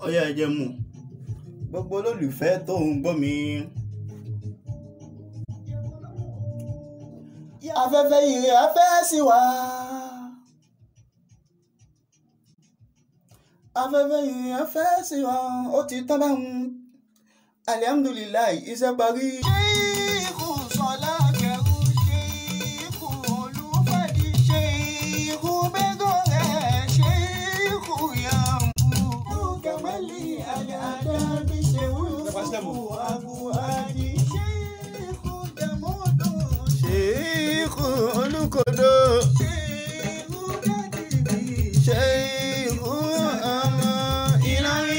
ọyá ẹjẹ mú gbogbo olólùfẹ́ tó ń gbọ́ mi. afẹ́fẹ́ ire afẹ́ sí wa. afẹ́fẹ́ ire afẹ́ sí wa. ó ti tán báwọn alihamudulilayi iṣẹ́ parí. ṣéèkù sọlá kẹrù ṣéèkù olúfàdí ṣéèkù bẹ́gọ̀rẹ́ ṣéèkù yàmbù kẹmẹ́lì àdábí ṣéèkù àbúhádì ṣéèkù dẹ̀mọ́dọ̀ ṣéèkù olùkọ́dọ̀ ṣéèkù kẹ́dìbì ṣéèkù ọmọ ìlànà.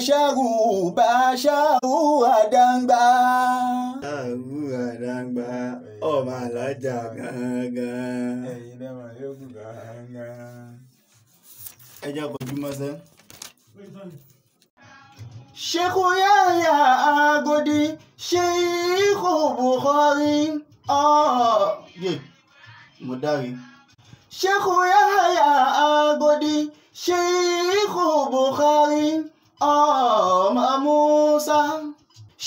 Sheikhu Basharu Adangba. Adangba ọmọ alájà gangan. Ẹ̀yin náà máa yóò kú gangan. Ẹ jẹ́ kojú mọ́sẹ́. Sheikhu Yahya Agodi Sheikhu Bukhari. Mo dárí. Sheikhu Yahya Agodi Sheikhu Bukhari ọmọ Musa.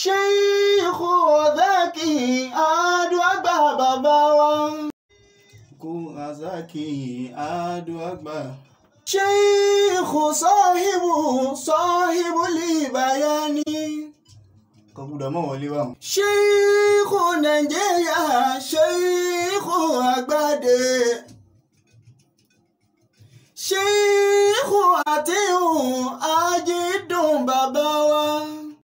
Sheikhu Zaki Adúàgbà bàbá wa. Kú Azaki Adúàgbà. Sheikhu Sahibu Libayani. Kọ̀kúdọ̀ mọ́ wọlé wà. Sheikhu Nàìjíríà Sheikhu Àgbàdé. Sheikhu Àtìhùn Ajídùn bàbá wa.